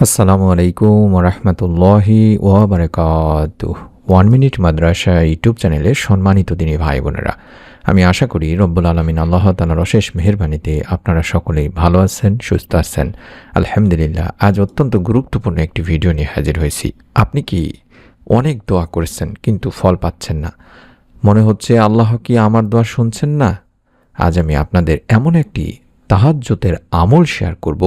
আসসালামু আলাইকুম ওরহমতুল্লাহি ওয়াবারাকাতুহ। 1 মিনিট মাদ্রাসা ইউটিউব চ্যানেলে সম্মানিত দিনী ভাই বোনেরা, আমি আশা করি রব্বুল আলমিন আল্লাহ তাআলার অশেষ মেহেরবানিতে আপনারা সকলেই ভালো আছেন, সুস্থ আছেন। আলহামদুলিল্লাহ। আজ অত্যন্ত গুরুত্বপূর্ণ একটি ভিডিও নিয়ে হাজির হয়েছি। আপনি কি অনেক দোয়া করেছেন কিন্তু ফল পাচ্ছেন না? মনে হচ্ছে আল্লাহ কি আমার দোয়া শুনছেন না? আজ আমি আপনাদের এমন একটি তাহাজ্জুদের আমল শেয়ার করব,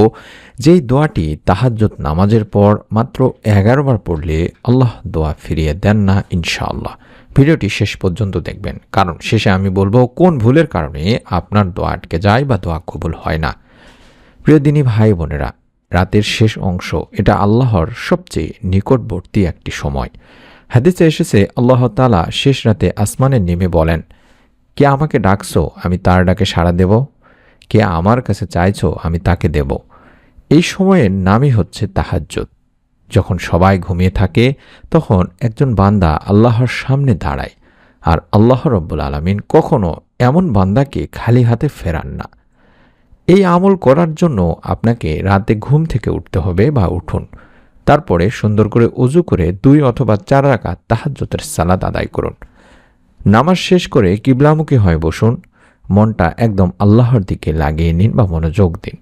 যেই দোয়াটি তাহাজ্জুদ নামাজের পর মাত্র 11 বার পড়লে আল্লাহ দোয়া ফিরিয়ে দেন না ইনশাআল্লাহ। ভিডিওটি শেষ পর্যন্ত দেখবেন, কারণ শেষে আমি বলবো কোন ভুলের কারণে আপনার দোয়া আটকে যায় বা দোয়া কবুল হয় না। প্রিয় দিনী ভাই বোনেরা, রাতের শেষ অংশ এটা আল্লাহর সবচেয়ে নিকটবর্তী একটি সময়। হাদিসে এসেছে আল্লাহ তাআলা শেষ রাতে আসমানে নেমে বলেন, কে আমাকে ডাকছো, আমি তার ডাকে সাড়া দেব। কে আমার কাছে চাইছো, আমি তাকে দেব। এই সময়ের নামই হচ্ছে তাহাজ্জুদ। যখন সবাই ঘুমিয়ে থাকে তখন একজন বান্দা আল্লাহর সামনে দাঁড়ায়, আর আল্লাহ রব্বুল আলামিন কখনো এমন বান্দাকে খালি হাতে ফেরান না। এই আমল করার জন্য আপনাকে রাতে ঘুম থেকে উঠতে হবে বা উঠুন। তারপরে সুন্দর করে ওযু করে 2 অথবা 4 রাকাত তাহাজ্জুদের সালাত আদায় করুন। নামাজ শেষ করে কিবলামুখী হয়ে বসুন। মনটা একদম আল্লাহর দিকে লাগিয়ে নিন বা মনোযোগ দিন।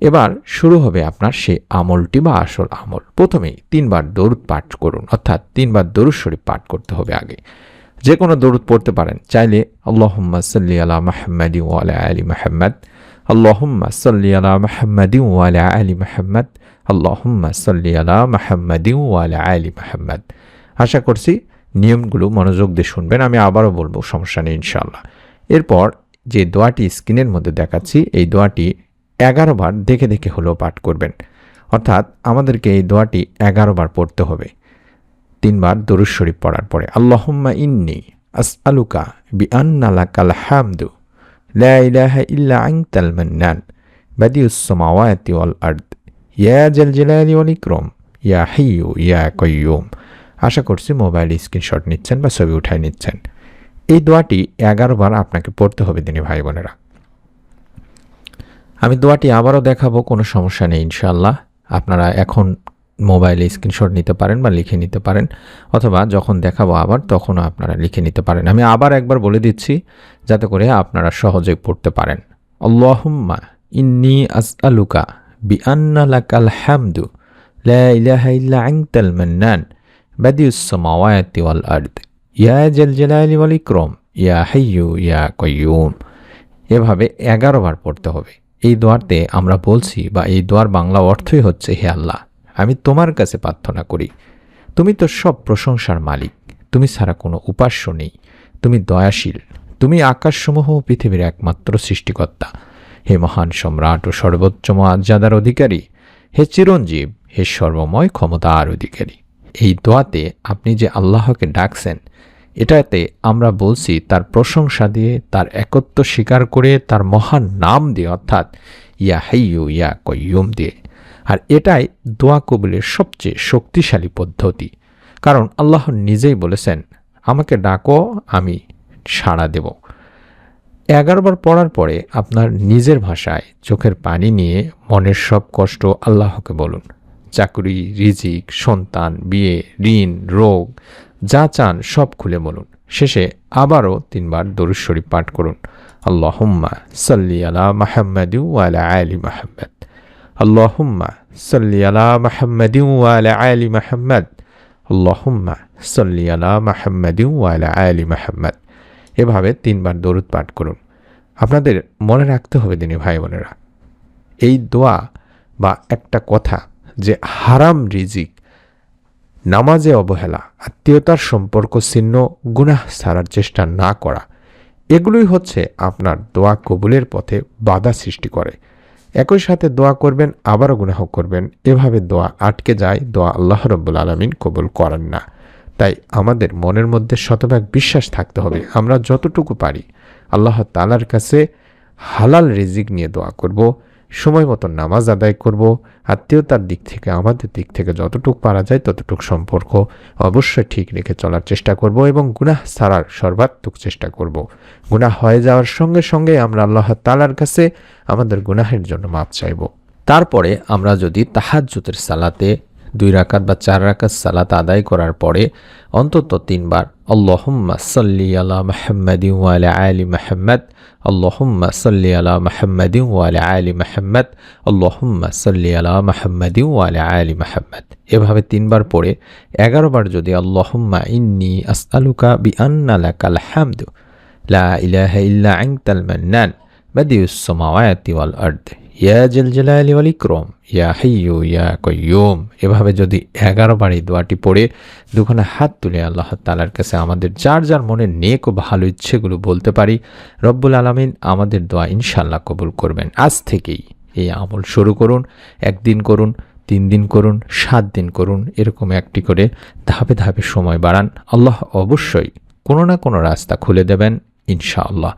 এবার শুরু হবে আপনার সেই আমলটি বা আসল আমল। প্রথমেই 3 বার দরুদ পাঠ করুন, অর্থাৎ 3 বার দরুদ শরীফ পাঠ করতে হবে আগে। যে কোনো দরুদ পড়তে পারেন, চাইলে আল্লাহুম্মা সাল্লি আলা মুহাম্মাদিন ওয়া আলা আলি মুহাম্মাদ, আল্লাহুম্মা সাল্লি আলা মুহাম্মাদিন ওয়া আলা আলি মুহাম্মাদ, আল্লাহুম্মা সাল্লি আলা মুহাম্মাদিন ওয়া আলা আলি মুহাম্মাদ। আশা করছি নিয়মগুলো মনোযোগ দিয়ে শুনবেন। আমি আবারও বলবো, সমস্যা নেই ইনশাআল্লাহ। এরপর যে দোয়াটি স্ক্রিনের মধ্যে দেখাচ্ছি, এই দোয়াটি 11 বার দেখে দেখে হলেও পাঠ করবেন। অর্থাৎ আমাদেরকে এই দোয়াটি 11 বার পড়তে হবে। 3 বার দরুদ শরীফ পড়ার পরে আল্লাহুম্মা ইন্নী আসআলুকা বিআন্না লাকাল হামদু লা ইলাহা ইল্লা আনতাল মান্নান বাদিউস সামাওয়াতি ওয়াল আরদ ইয়া জাল জালালি ওয়াল ইকরাম ইয়া হাইয়্যু ইয়া কাইয়্যুম। আশা করছি মোবাইল স্ক্রিনশট নিচ্ছেন বা ছবি উঠায় নিচ্ছেন। এই দোয়াটি 11 বার আপনাকে পড়তে হবে দিনী ভাই বোনেরা। আমি দোয়াটি আবারও দেখাবো, কোনো সমস্যা নেই ইনশাআল্লাহ। আপনারা এখন মোবাইলে স্ক্রিনশট নিতে পারেন বা লিখে নিতে পারেন, অথবা যখন দেখাবো আবার তখনও আপনারা লিখে নিতে পারেন। আমি আবার একবার বলে দিচ্ছি যাতে করে আপনারা সহজে পড়তে পারেন। আল্লাহুম্মা ইন্নী আসআলুকা বিআন্না লাকাল হামদু লা ইলাহা ইল্লা আনতাল মান্নান বাদিউস সামাওয়াতি ওয়াল আরদ ইয়া জাল জালালি ওয়াল ইকরাম ইয়া হাইয়্যু ইয়া কাইয়্যুম। এভাবে 11 বার পড়তে হবে। এই দোয়াতে আমরা বলছি, বা এই দোয়ার বাংলা অর্থই হচ্ছে, হে আল্লাহ, আমি তোমার কাছে প্রার্থনা করি, তুমি তো সব প্রশংসার মালিক, তুমি ছাড়া কোনো উপাস্য নেই, তুমি দয়াশীল, তুমি আকাশসমূহ ও পৃথিবীর একমাত্র সৃষ্টিকর্তা, হে মহান সম্রাট ও সর্বোচ্চ মর্যাদার অধিকারী, হে চিরঞ্জীব, হে সর্বময় ক্ষমতার অধিকারী। এই দোয়াতে আপনি যে আল্লাহকে ডাকছেন, এটাতে আমরা বলছি তার প্রশংসা দিয়ে, তার একত্ব স্বীকার করে, তার মহান নাম দিয়ে, অর্থাৎ ইয়া হাইয়্যু ইয়া কাইয়্যুম দিয়ে। আর এটাই দোয়া কবুলের সবচেয়ে শক্তিশালী পদ্ধতি, কারণ আল্লাহ নিজেই বলেছেন, আমাকে ডাকো, আমি সাড়া দেব। 11 বার পড়ার পরে আপনার নিজের ভাষায় চোখের পানি নিয়ে মনের সব কষ্ট আল্লাহকে বলুন। চাকরি, রিজিক, সন্তান, বিয়ে, ঋণ, রোগ, যা চান সব খুলে বলুন। শেষে আবারও 3 বার দরুদ শরীফ পাঠ করুন। আল্লাহুম্মা সাল্লি আলা মুহাম্মাদিন ওয়া আলা আলি মুহাম্মাদ, আল্লাহুম্মা সাল্লি আলা মুহাম্মাদিন ওয়া আলা আলি মুহাম্মাদ, আল্লাহুম্মা সাল্লি আলা মুহাম্মাদিন ওয়া আলা আলি মুহাম্মাদ। এভাবে 3 বার দরুদ পাঠ করুন। আপনাদের মনে রাখতে হবে দিনী ভাই বোনেরা, এই দোয়া বা একটা কথা যে হারাম রিজিক, নামাজে অবহেলা, আত্মীয়তার সম্পর্ক ছিন্ন, গুনাহ ছাড়ার চেষ্টা না করা, এগুলোই হচ্ছে আপনার দোয়া কবুলের পথে বাধা সৃষ্টি করে। একই সাথে দোয়া করবেন, আবারও গুনাহ করবেন, এভাবে দোয়া আটকে যায়, দোয়া আল্লাহ রাব্বুল আলামিন কবুল করেন না। তাই আমাদের মনের মধ্যে শতভাগ বিশ্বাস থাকতে হবে, আমরা যতটুকু পারি আল্লাহ তাআলার কাছে হালাল রিজিক নিয়ে দোয়া করব, সময় মতো নামাজ আদায় করব, আত্মীয়তার দিক থেকে আমাদের দিক থেকে যতটুকু পারা যায় ততটুকু সম্পর্ক অবশ্যই ঠিক রেখে চলার চেষ্টা করব, এবং গুনাহ ছাড়ার সর্বাত্মক চেষ্টা করব। গুনাহ হয়ে যাওয়ার সঙ্গে সঙ্গে আমরা আল্লাহ তাআলার কাছে আমাদের গুনাহের জন্য মাপ চাইব। তারপরে আমরা যদি তাহাজ্জুদের সালাতে 2 রাকাত বা 4 রাকাত সালাত আদায় করার পরে অন্তত 3 বার আল্লাহুম্মা সাল্লি আলা মুহাম্মাদিন ওয়া আলা আলি মুহাম্মাদ, আল্লাহুম্মা সাল্লি আলা মুহাম্মাদিন ওয়া আলা আলি মুহাম্মাদ, আল্লাহুম্মা সাল্লি আলা মুহাম্মাদিন ওয়া আলা আলি মুহাম্মাদ, এভাবে 3 বার পড়ে 11 বার যদি আল্লাহুম্মা ইন্নী আসআলুকা বিআন্না লাকাল হামদু লা ইলাহা ইল্লা আনতাল মান্নান বাদিউস সামাওয়াতি ওয়াল আরদ ইয়া জাল জালালি ওয়াল ইকরাম ইয়া হাইয়্যু ইয়া কাইয়্যুম, এভাবে যদি 11 বার এই দোয়াটি পড়ে দুখানা হাত তুলে আল্লাহ তাআলার কাছে আমাদের যার যার মনের নেক ও ভালো ইচ্ছেগুলো বলতে পারি, রব্বুল আলামিন আমাদের দোয়া ইনশাআল্লাহ কবুল করবেন। আজ থেকেই এই আমল শুরু করুন। 1 দিন করুন, 3 দিন করুন, 7 দিন করুন, এরকম একটি করে ধাপে ধাপে সময় বাড়ান। আল্লাহ অবশ্যই কোনো না কোনো রাস্তা খুলে দেবেন ইনশাআল্লাহ।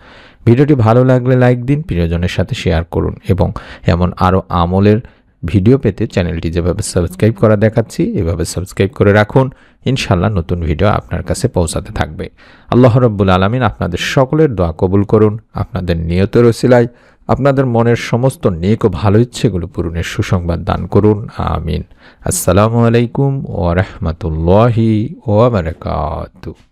ভিডিওটি ভালো লাগলে লাইক দিন, প্রিয়জনের সাথে শেয়ার করুন এবং এমন আরও আমলের ভিডিও পেতে চ্যানেলটি যেভাবে সাবস্ক্রাইব করা দেখাচ্ছি এভাবে সাবস্ক্রাইব করে রাখুন। ইনশাআল্লাহ নতুন ভিডিও আপনার কাছে পৌঁছাতে থাকবে। আল্লাহ রাব্বুল আলামিন আপনাদের সকলের দোয়া কবুল করুন। আপনাদের নিয়তের ওসিলায় আপনাদের মনের সমস্ত নেক ও ভালো ইচ্ছেগুলো পূরণের সুসংবাদ দান করুন। আমিন। আসসালামু আলাইকুম ওয়া রাহমাতুল্লাহি ওয়া বারাকাতুহু।